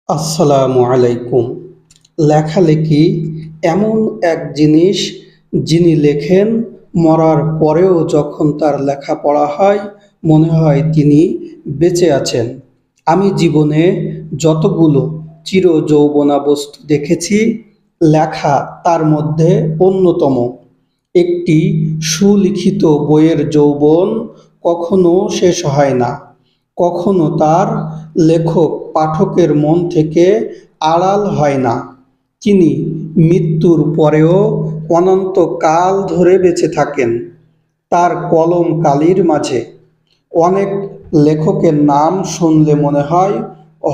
আসসালামু আলাইকুম। লেখালেখি এমন এক জিনিস, যিনি লেখেন মরার পরেও যখন তার লেখা পড়া হয় মনে হয় তিনি বেঁচে আছেন। আমি জীবনে যতগুলো চিরযৌবনা বস্তু দেখেছি, লেখা তার মধ্যে অন্যতম। একটি সুলিখিত বইয়ের যৌবন কখনো শেষ হয় না, কখনো তার লেখক পাঠকের মন থেকে আড়াল হয় না। তিনি মৃত্যুর পরেও অনন্তকাল ধরে বেঁচে থাকেন তার কলম কালির মাঝে। অনেক লেখকের নাম শুনলে মনে হয়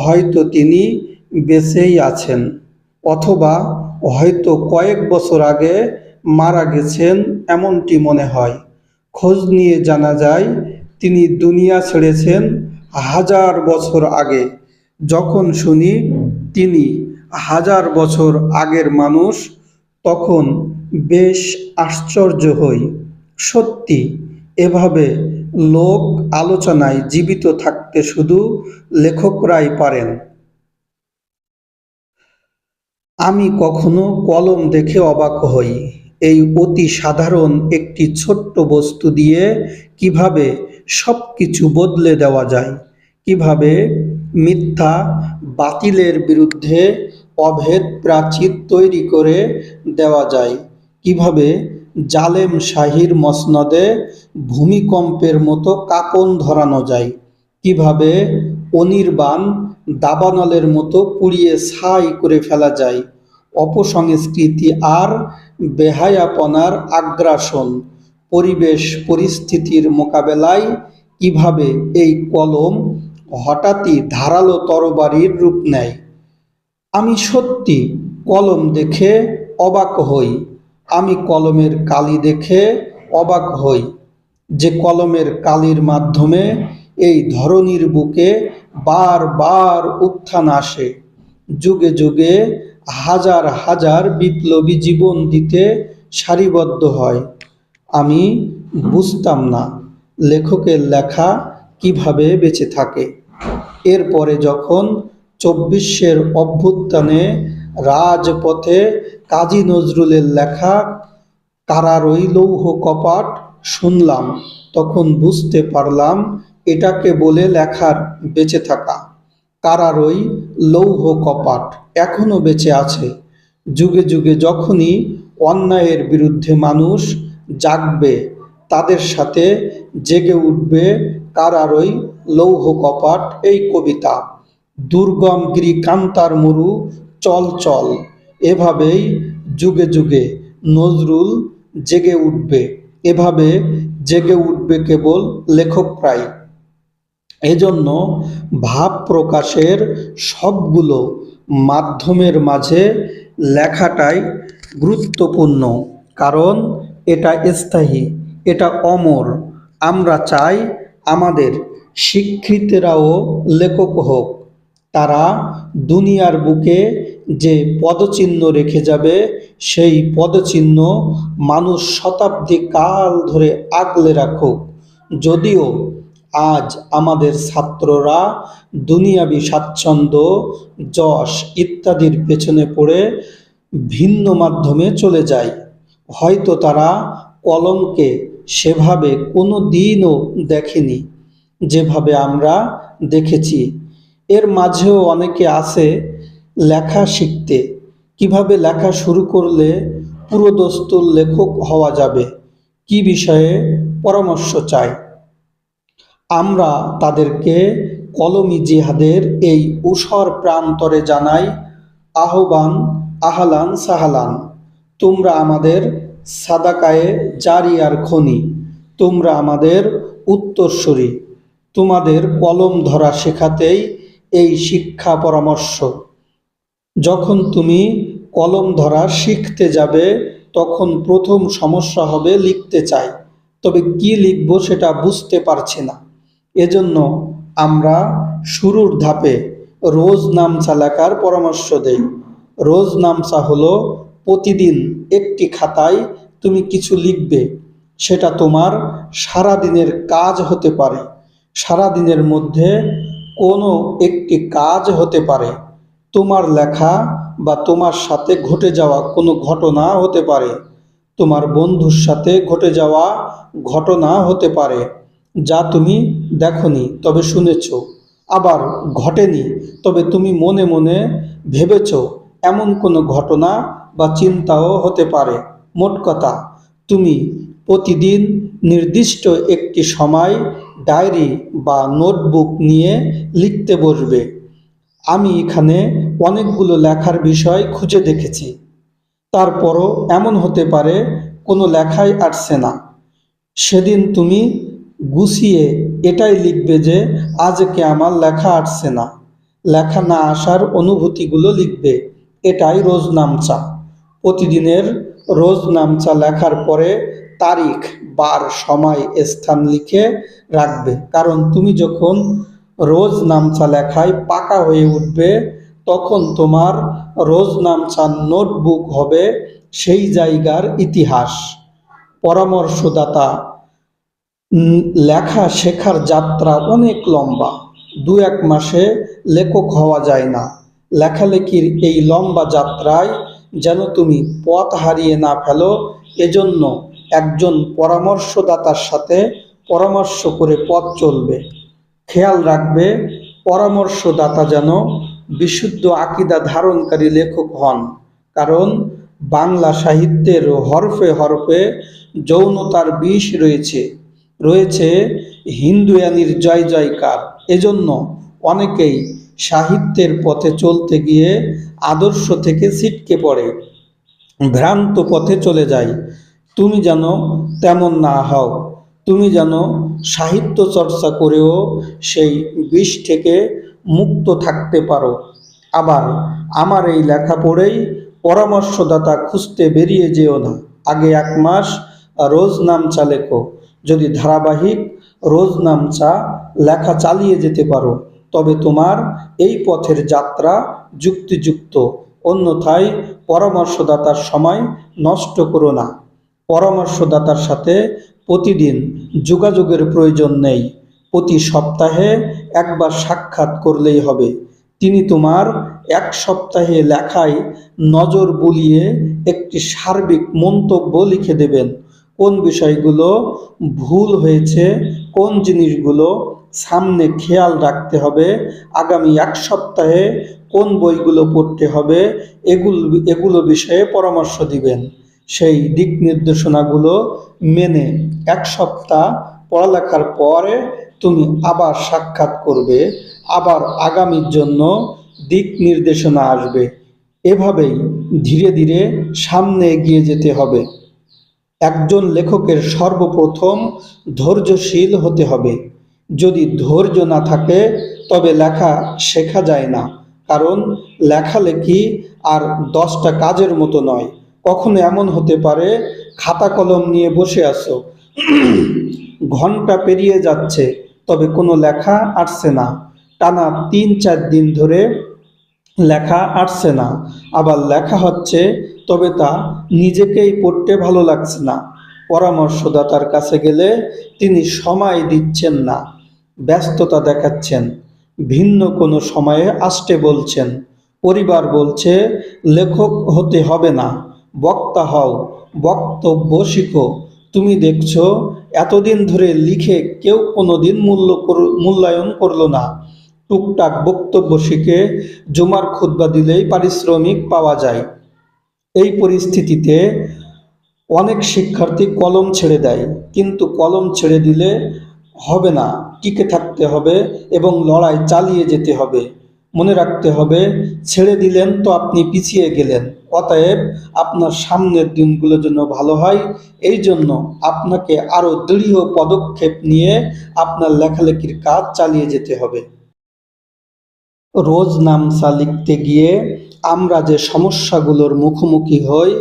হয়তো তিনি বেঁচেই আছেন, অথবা হয়তো কয়েক বছর আগে মারা গেছেন, এমনটি মনে হয়। খোঁজ নিয়ে জানা যায় তিনি দুনিয়া ছেড়েছেন হাজার বছর আগে। যখন শুনি তিনি হাজার বছর আগের মানুষ, তখন বেশ আশ্চর্য হই। সত্যি, এভাবে লোক আলোচনায় জীবিত থাকতে শুধু লেখকরাই পারেন। আমি কখনো কলম দেখে অবাক হই, এই অতি সাধারণ একটি ছোট্ট বস্তু দিয়ে কিভাবে সব কিছু বদলে দেওয়া যায়, কিভাবে মিথ্যা বাতিলের বিরুদ্ধে অভেদ প্রাচীর তৈরি করে দেওয়া যায়, কিভাবে জালেম শাহীর মসনদে ভূমিকম্পের মতো কাঁপন ধরানো যায়, কিভাবে অনির্বাণ দাবানলের মতো পুড়িয়ে ছাই করে ফেলা যায়। অপসংস্কৃতি আর বেহায়াপনার আগ্রাসন, পরিবেশ পরিস্থিতির মোকাবেলায় কিভাবে এই কলম হঠাৎই ধারালো তরবারির রূপ নেয়। আমি সত্যি কলম দেখে অবাক হই। আমি কলমের কালি দেখে অবাক হই, যে কলমের কালির মাধ্যমে এই ধরনীর বুকে বারবার উত্থান আসে। যুগে যুগে হাজার হাজার বিপ্লবী জীবন দিতে সারিবদ্ধ হয়। আমি বুঝতাম না লেখকের লেখা কিভাবে বেঁচে থাকে। এরপরে যখন চব্বিশের অভ্যুত্থানে রাজপথে কাজী নজরুলের লেখা কারারই লৌহ কপাট শুনলাম, তখন বুঝতে পারলাম এটাকে বলে লেখার বেঁচে থাকা। কারারই লৌহ কপাট এখনো বেঁচে আছে। যুগে যুগে যখনই অন্যায়ের বিরুদ্ধে মানুষ জাগবে, তাদের সাথে জেগে উঠবে কারারই লৌহ কপাট এই কবিতা। দুর্গম গিরি কান্তার মরু চল চল, এভাবেই যুগে যুগে নজরুল জেগে উঠবে। এভাবে জেগে উঠবে কেবল লেখকরাই। এজন্য ভাব প্রকাশের সবগুলো মাধ্যমের মাঝে লেখাটাই গুরুত্বপূর্ণ, কারণ এটা স্থায়ী, এটা অমর। আমরা চাই আমাদের শিক্ষিতরাও লেখক হোক। তারা দুনিয়ার বুকে যে পদচিহ্ন রেখে যাবে, সেই পদচিহ্ন মানুষ শতাব্দী কাল ধরে আগলে রাখুক। যদিও আজ আমাদের ছাত্ররা দুনিয়াবি স্বাচ্ছন্দ্য, যশ ইত্যাদির পেছনে পড়ে ভিন্ন মাধ্যমে চলে যায়, হয়তো তারা কলমকে সেভাবে কোনো দিনও দেখেনি যেভাবে আমরা দেখেছি। এর মাঝেও অনেকে আছে লেখা শিখতে, কিভাবে লেখা শুরু করলে পুরোদস্তুর লেখক হওয়া যাবে, কি বিষয়ে পরামর্শ চায়। আমরা তাদেরকে কলমি জিহাদের এই ঊষর প্রান্তরে জানাই আহ্বান, আহলান সাহালান। তোমরা আমাদের সাদাকায়ে জারিয়ার খনি, তোমরা আমাদের উত্তরসূরি। তোমাদের কলম ধরা শেখাতেই এই শিক্ষা পরামর্শ। যখন তুমি কলম ধরা শিখতে যাবে, তখন প্রথম সমস্যা হবে লিখতে চাই, তবে কি লিখব সেটা বুঝতে পারছি না। এজন্য আমরা শুরুর ধাপে রোজ নামচা লেখার পরামর্শ দেই। রোজ নামচা হলো প্রতিদিন একটি খাতায় তুমি কিছু লিখবে। সেটা তোমার সারাদিনের কাজ হতে পারে, সারাদিনের মধ্যে কোনো একটি কাজ হতে পারে। তোমার লেখা বা তোমার সাথে ঘটে যাওয়া কোনো ঘটনা হতে পারে, তোমার বন্ধুর সাথে ঘটে যাওয়া ঘটনা হতে পারে, যা তুমি দেখনি তবে শুনেছ, আবার ঘটেনি তবে তুমি মনে মনে ভেবেছ, এমন কোনো ঘটনা বা চিন্তাও হতে পারে। মোট কথা, তুমি প্রতিদিন নির্দিষ্ট একটি সময় ডায়েরি বা নোটবুক নিয়ে লিখতে বসবে। আমি এখানে অনেকগুলো লেখার বিষয় খুঁজে দেখেছি, তারপরও এমন হতে পারে কোনো লেখাই আসছে না। সেদিন তুমি গুছিয়ে এটাই লিখবে যে আজকে আমার লেখা আসছে না। লেখা না আসার অনুভূতিগুলো লিখবে। এটাই রোজনামচা। প্রতিদিনের রোজনামচা লেখার পরে তারিখ, বার, সময়, স্থান লিখে রাখবে। কারণ তুমি যখন রোজনামচা লেখায় পাকা হয়ে উঠবে, তখন তোমার রোজনামচা নোটবুক হবে সেই জায়গার ইতিহাস। পরামর্শদাতা: লেখা শেখার যাত্রা অনেক লম্বা। ২-১ মাসে লেখক হওয়া যায় না। লেখালেখির এই লম্বা যাত্রায় যেন তুমি পথ হারিয়ে না ফেলো, এজন্য একজন পরামর্শদাতার সাথে পরামর্শ করে পথ চলবে। খেয়াল রাখবে, পরামর্শদাতা যেন বিশুদ্ধ আকীদা ধারণকারী লেখক হন। কারণ বাংলা সাহিত্যের হরফে হরফে যৌনতার বিষ রয়েছে, রয়েছে হিন্দুয়ানির জয় জয়কার। এজন্য অনেকেই সাহিত্যের পথে চলতে গিয়ে আদর্শ থেকে ছিটকে পড়ে, ভ্রান্ত পথে চলে যায়। তুমি যেন তেমন না হও। তুমি যেন সাহিত্য চর্চা করেও সেই বিষ থেকে মুক্ত থাকতে পারো। আবার আমার এই লেখা পড়েই পরামর্শদাতা খুঁজতে বেরিয়ে যেও না। আগে ১ মাস রোজনামচা লেখো। যদি ধারাবাহিক রোজনামচা লেখা চালিয়ে যেতে পারো, তবে তোমার এই পথের যাত্রা যুক্তিযুক্ত। অন্যথায় পরামর্শদাতার সময় নষ্ট করো না। পরামর্শদাতার সাথে প্রতিদিন যোগাযোগের প্রয়োজন নেই। প্রতি সপ্তাহে একবার সাক্ষাৎ করলেই হবে। তিনি তোমার ১ সপ্তাহে লেখায় নজর বুলিয়ে একটি সার্বিক মন্তব্য লিখে দেবেন। কোন বিষয়গুলো ভুল হয়েছে, কোন জিনিসগুলো সামনে খেয়াল রাখতে হবে, আগামী ১ সপ্তাহে কোন বইগুলো পড়তে হবে, এগুলো বিষয়ে পরামর্শ দিবেন। সেই দিক নির্দেশনাগুলো মেনে ১ সপ্তাহ পড়ালেখার পরে তুমি আবার সাক্ষাৎ করবে, আবার আগামীর জন্য দিক নির্দেশনা আসবে। এভাবেই ধীরে ধীরে সামনে এগিয়ে যেতে হবে। একজন লেখকের সর্বপ্রথম ধৈর্যশীল হতে হবে। যদি ধৈর্য না থাকে তবে লেখা শেখা যায় না। কারণ লেখালেখি আর 10টা কাজের মতো নয়। কখনো এমন হতে পারে খাতা কলম নিয়ে বসে আছো, ঘন্টা পেরিয়ে যাচ্ছে, তবে কোনো লেখা আসছে না। টানা ৩-৪ দিন ধরে লেখা আসছে না। আবার লেখা হচ্ছে, তবে তা নিজেকেই পড়তে ভালো লাগছে না। পরামর্শদাতার কাছে গেলে তিনি সময় দিচ্ছেন না, ব্যস্ততা দেখাচ্ছেন, ভিন্ন কোনো সময়ে আসতে বলছেন। পরিবার বলছে লেখক হতে হবে না, বক্তা হও, বক্তব্য শিখো। তুমি দেখছো এতদিন ধরে লিখে কেউ কোনোদিন মূল্যায়ন করলো না। টুকটাক বক্তব্য শিখে জুমার খুতবা দিলেই পারিশ্রমিক পাওয়া যায়। এই পরিস্থিতিতে অনেক শিক্ষার্থী কলম ছেড়ে দেয়, কিন্তু কলম ছেড়ে দিলে হবে না, টিকে থাকতে হবে এবং লড়াই চালিয়ে যেতে হবে। মনে রাখতে হবে, ছেড়ে দিলেন তো আপনি পিছিয়ে গেলেন। অতএব আপনার সামনের দিনগুলো যেন ভালো হয়, এই জন্য আপনাকে আরও দৃঢ় পদক্ষেপ নিয়ে আপনার লেখালেখির কাজ চালিয়ে যেতে হবে। রোজনামচা লিখতে গিয়ে আমরা যে সমস্যাগুলোর মুখোমুখি হই,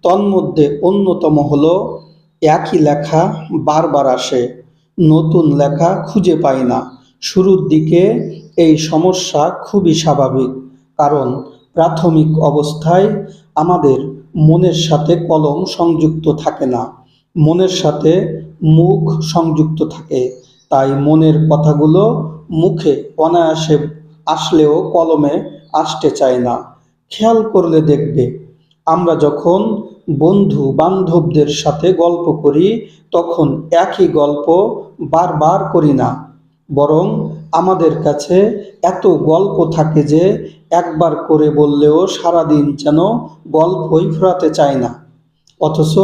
তন্মধ্যে অন্যতম হলো একই লেখা বারবার আসে, নতুন লেখা খুঁজে পাই না। শুরুর দিকে এই সমস্যা খুবই স্বাভাবিক, কারণ প্রাথমিক অবস্থায় আমাদের মনের সাথে কলম সংযুক্ত থাকে না, মনের সাথে মুখ সংযুক্ত থাকে। তাই মনের কথাগুলো মুখে অনায়াসে আসলেও কলমে আসতে চায় না। খেয়াল করলে দেখবে, আমরা যখন বন্ধু বান্ধবদের সাথে গল্প করি তখন একই গল্প বারবার করি না, বরং আমাদের কাছে এত গল্প থাকে যে একবার করে বললেও সারাদিন যেন গল্পই ফুরাতে চায় না। অথচ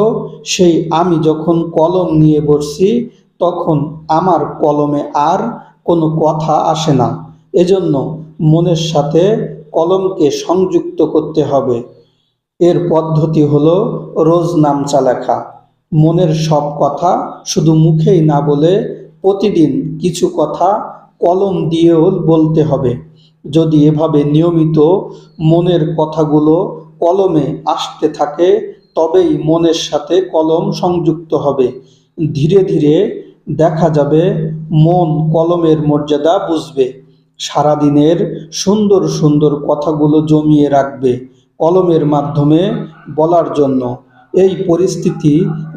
সেই আমি যখন কলম নিয়ে বসছি তখন আমার কলমে আর কোনো কথা আসে না। এজন্য মনের সাথে কলমকে সংযুক্ত করতে হবে। এর পদ্ধতি হলো রোজ নামচা লেখা। মনের সব কথা শুধু মুখেই না বলে প্রতিদিন কিছু কথা কলম দিয়েও বলতে হবে। যদি এভাবে নিয়মিত মনের কথাগুলো কলমে আসতে থাকে তবেই মনের সাথে কলম সংযুক্ত হবে। ধীরে ধীরে দেখা যাবে মন কলমের মর্যাদা বুঝবে, সারাদিনের সুন্দর সুন্দর কথাগুলো জমিয়ে রাখবে কলমের মাধ্যমে বলার জন্য। এই পরিস্থিতি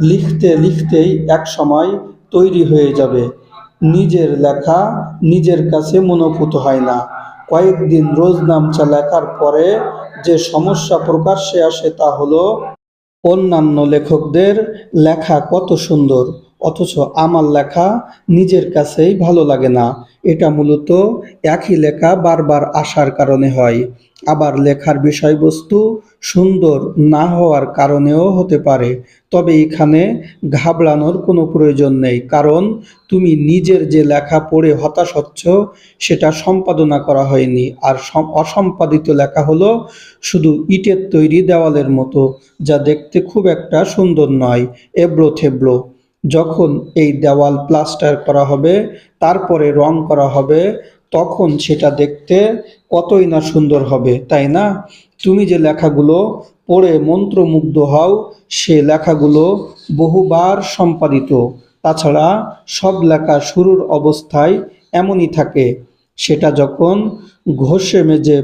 লিখতে লিখতেই এক সময় তৈরি হয়ে যাবে। নিজের লেখা নিজের কাছে মনোভূত হয় না। কয়েকদিন রোজ নামচা লেখার পরে যে সমস্যা প্রকাশ্যে আসে তা হলো অন্যান্য লেখকদের লেখা কত সুন্দর, অথচ আমার লেখা নিজের কাছেই ভালো লাগে না। এটা মূলত একই লেখা বারবার আসার কারণে হয়। আবার লেখার বিষয়বস্তু সুন্দর না হওয়ার কারণেও হতে পারে। তবে এখানে ঘাবড়ানোর কোনো প্রয়োজন নেই, কারণ তুমি নিজের যে লেখা পড়ে হতাশ হচ্ছ সেটা সম্পাদনা করা হয়নি। আর অসম্পাদিত লেখা হলো শুধু ইটের তৈরি দেওয়ালের মতো, যা দেখতে খুব একটা সুন্দর নয়, এবড়ো থেবড়ো। যখন এই দেওয়াল প্লাস্টার করা হবে, তারপরে রং করা হবে, তখন সেটা দেখতে কতই না সুন্দর হবে, তাই না? তুমি যে লেখাগুলো পড়ে মন্ত্রমুগ্ধ হও সে লেখাগুলো বহুবার সম্পাদিত। তাছাড়া সব লেখা শুরুর অবস্থায় এমনই থাকে, সেটা যখন ঘষে মেজে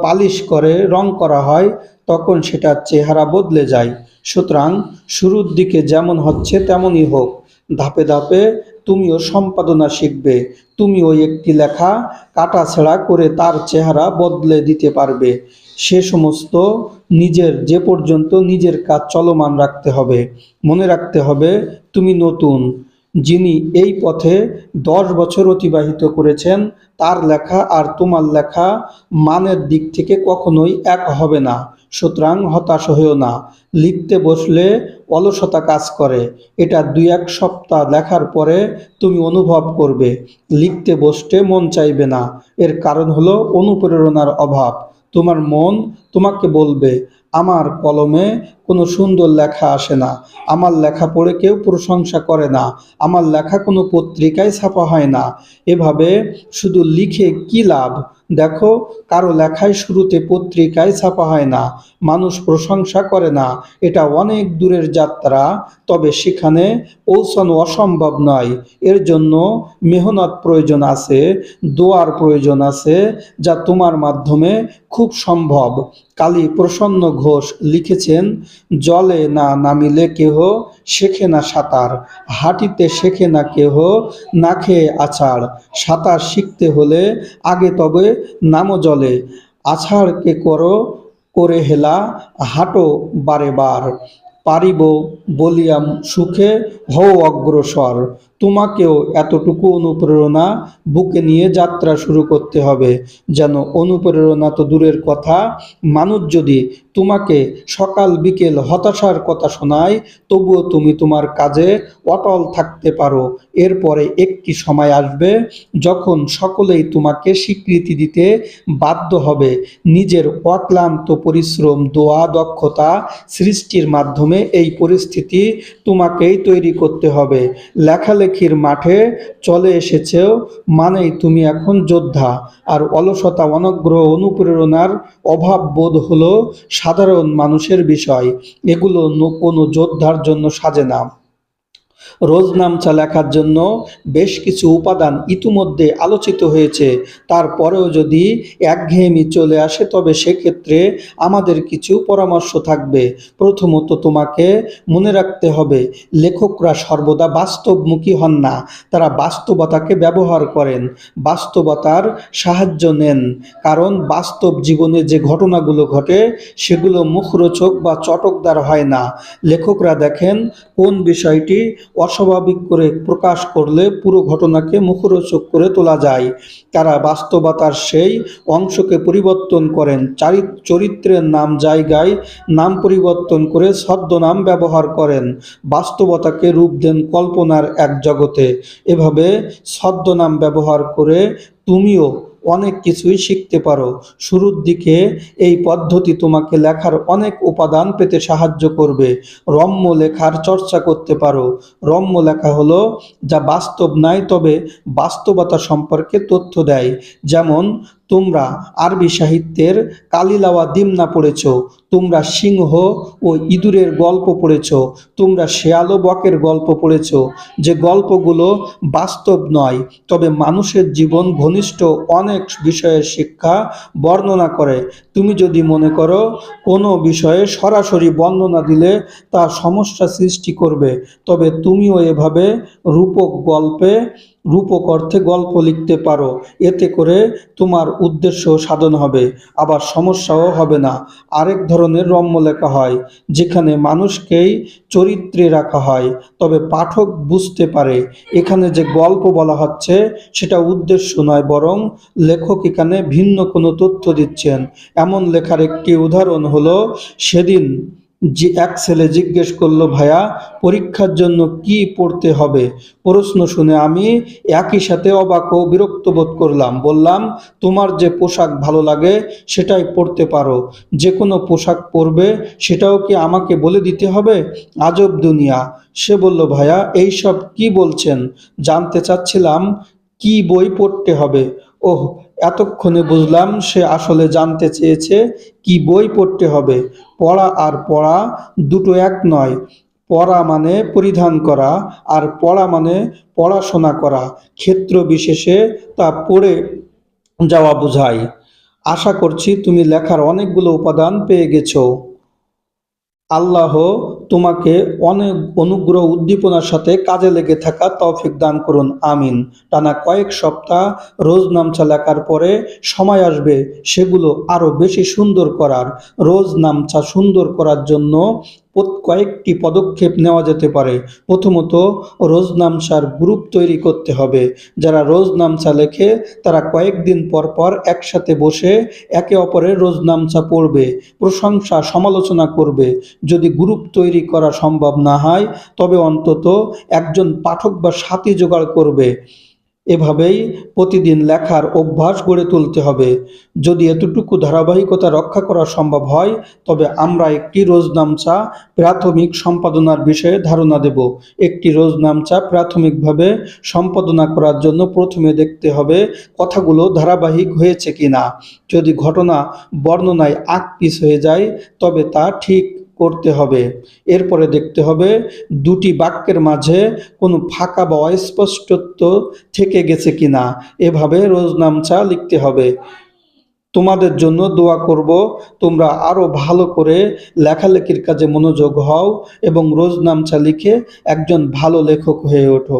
পালিশ করে রং করা হয় তখন সেটার চেহারা বদলে যায়। সুতরাং শুরুর দিকে যেমন হচ্ছে তেমনই হোক, ধাপে ধাপে তুমিও সম্পাদনা শিখবে। তুমিও একটি লেখা কাটাছেঁড়া করে তার চেহারা বদলে দিতে পারবে। সে সমস্ত নিজের যে পর্যন্ত নিজের কাজ চলমান রাখতে হবে। মনে রাখতে হবে তুমি নতুন। যিনি এই পথে 10 বছর অতিবাহিত করেছেন তার লেখা আর তোমার লেখা মানের দিক থেকে কখনোই এক হবে না। সুতরাং হতাশ হয়েও না। লিখতে বসলে অলসতা কাজ করে, এটা 2-1 সপ্তাহ লেখার পরে তুমি অনুভব করবে লিখতে বসতে মন চাইবে না। এর কারণ হলো অনুপ্রেরণার অভাব। তোমার মন তোমাকে বলবে, আমার কলমে কোনো সুন্দর লেখা আসে না, আমার লেখা পড়ে কেউ প্রশংসা করে না, আমার লেখা কোনো পত্রিকায় ছাপা হয় না। এভাবে শুধু লিখে কি লাভ? দেখো, কারো লেখায় শুরুতে পত্রিকায় ছাপা হয় না, মানুষ প্রশংসা করে না, এটা অনেক দূরের যাত্রা। তবে সেখানে পৌঁছানো অসম্ভব নয়। এর জন্য মেহনত প্রয়োজন আছে, দোয়ার প্রয়োজন আছে, যা তোমার মাধ্যমে খুব সম্ভব। কালী প্রসন্ন ঘোষ লিখেছেন, জলে না নামিলে কেহ শেখে না সাঁতার, হাঁটিতে শেখে না কেহ না খেয়ে আছাড়। সাঁতার শিখতে হলে আগে তবে নামো জলে, আছাড়কে করো করে হেলা, হাঁটো বারে বার। পারিব বলিয়া সুখে হও অগ্রসর। তোমাকেও এতটুকু অনুপ্রেরণা বুকে নিয়ে যাত্রা শুরু করতে হবে, যেন অনুপ্রেরণা তো দূরের কথা, মানুষ যদি তোমাকে সকাল বিকেল হতাশার কথা শোনায় তবুও তুমি তোমার কাজে অটল থাকতে পারো। এরপরে একটি সময় আসবে যখন সকলেই তোমাকে স্বীকৃতি দিতে বাধ্য হবে। নিজের অক্লান্ত পরিশ্রম, দোয়া, দক্ষতা, সৃষ্টির মাধ্যমে এই পরিস্থিতি তোমাকেই তৈরি করতে হবে। লেখালেখির মাঠে চলে এসেছেও মানেই তুমি এখন যোদ্ধা। আর অলসতা, অনগ্রহ, অনুপ্রেরণার অভাব বোধ হলো সাধারণ মানুষের বিষয়। এগুলো কোনো যোদ্ধার জন্য সাজে না। রোজনামচা লেখার জন্য বেশ কিছু উপাদান ইতিমধ্যে আলোচিত হয়েছে। তারপরেও যদি একঘেয়েমি চলে আসে তবে সেক্ষেত্রে আমাদের কিছু পরামর্শ থাকবে। প্রথমত তোমাকে মনে রাখতে হবে, লেখকরা সর্বদা বাস্তবমুখী হন না, তারা বাস্তবতাকে ব্যবহার করেন, বাস্তবতার সাহায্য নেন। কারণ বাস্তব জীবনে যে ঘটনাগুলো ঘটে সেগুলো মুখরোচক বা চটকদার হয় না। লেখকরা দেখেন কোন বিষয়টি অস্বাভাবিক করে প্রকাশ করলে পুরো ঘটনাকে মুখরোচক করে তোলা যায়। তারা বাস্তবতার সেই অংশকে পরিবর্তন করেন, চরিত্রের নাম জায়গায় নাম পরিবর্তন করে ছদ্মনাম ব্যবহার করেন, বাস্তবতাকে রূপ দেন কল্পনার এক জগতে। এভাবে ছদ্মনাম ব্যবহার করে তুমিও অনেক কিছুই শিখতে পারো। শুরুর দিকে এই পদ্ধতি তোমাকে লেখার অনেক উপাদান পেতে সাহায্য করবে। রম্য লেখার চর্চা করতে পারো। রম্য লেখা হলো যা বাস্তব নয় তবে বাস্তবতা সম্পর্কে তথ্য দেয়। যেমন তোমরা আরবি সাহিত্যের কালিলাওয়া দিমনা পড়েছ, তোমরা সিংহ ও ইঁদুরের গল্প পড়েছ, তোমরা শেয়াল ও বকের গল্প পড়েছ, যে গল্পগুলো বাস্তব নয় তবে মানুষের জীবন ঘনিষ্ঠ অনেক বিষয়ের শিক্ষা বর্ণনা করে। তুমি যদি মনে করো কোনো বিষয়ে সরাসরি বর্ণনা দিলে তা সমস্যা সৃষ্টি করবে, তবে তুমিও এভাবে রূপক অর্থে গল্প লিখতে পারো। এতে করে তোমার উদ্দেশ্য সাধন হবে, আবার সমস্যাও হবে না। আরেক ধরনের রম্য লেখা হয় যেখানে মানুষকেই চরিত্রে রাখা হয়, তবে পাঠক বুঝতে পারে এখানে যে গল্প বলা হচ্ছে সেটা উদ্দেশ্য নয়, বরং লেখক এখানে ভিন্ন কোনো তথ্য দিচ্ছেন। এমন লেখার একটি উদাহরণ হলো, সেদিন যে এক ছেলে জিজ্ঞেস করলো, ভাইয়া পরীক্ষার জন্য কি পড়তে হবে? প্রশ্ন শুনে আমি একই সাথে অবাক ও বিরক্ত বোধ করলাম। বললাম, তোমার যে পোশাক ভালো লাগে সেটাই পরতে পারো, যে কোনো পোশাক পরবে সেটাও কি আমাকে বলে দিতে হবে? আজব দুনিয়া। সে বলল, ভাইয়া এইসব কি বলছেন? জানতে চাচ্ছিলাম কি বই পড়তে হবে। ওহ, এতক্ষণে বুঝলাম সে আসলে জানতে চেয়েছে কি বই পড়তে হবে। পড়া আর পড়া দুটো এক নয়। পড়া মানে পরিধান করা, আর পড়া মানে পড়াশোনা করা। ক্ষেত্র বিশেষে তা পড়ে যাওয়া বোঝায়। আশা করছি তুমি লেখার অনেকগুলো উপাদান পেয়ে গেছো। আল্লাহ তোমাকে অনেক অনুগ্রহ উদ্দীপনার সাথে কাজে লেগে থাকা তৌফিক দান করুন, আমিন। টানা কয়েক সপ্তাহ রোজ নামচা লেখার পরে সময় আসবে সেগুলো আরো বেশি সুন্দর করার। রোজ নামচা সুন্দর করার জন্য কয়েকটি পদক্ষেপ নেওয়া যেতে পারে। প্রথমত, রোজ নামচার গ্রুপ তৈরি করতে হবে। যারা রোজ নামচা লেখে তারা কয়েকদিন পর পর একসাথে বসে একে অপরের রোজ নামচা পড়বে, প্রশংসা সমালোচনা করবে। যদি গ্রুপ তৈরি করা সম্ভব না হয় তবে অন্তত একজন পাঠক বা সাথী জোগাড় করবে। এভাবেই প্রতিদিন লেখার অভ্যাস গড়ে তুলতে হবে। যদি এতটুকু ধারাবাহিকতা রক্ষা করা সম্ভব হয় তবে আমরা একটি রোজনামচা প্রাথমিক সম্পাদনার বিষয়ে ধারণা দেব। একটি রোজনামচা প্রাথমিকভাবে সম্পাদনা করার জন্য প্রথমে দেখতে হবে কথাগুলো ধারাবাহিক হয়েছে কিনা। যদি ঘটনা বর্ণনায় আঁকপিছ হয়ে যায় তবে তা ঠিক করতে হবে। এরপরে দেখতে হবে দুটি বাক্যের মাঝে কোনো ফাঁকা বা অস্পষ্টত্ব থেকে গেছে কিনা। এভাবে রোজনামচা লিখতে হবে। তোমাদের জন্য দোয়া করব তোমরা আরো ভালো করে লেখালেখির কাজে মনোযোগ হও এবং রোজনামচা লিখে একজন ভালো লেখক হয়ে ওঠো।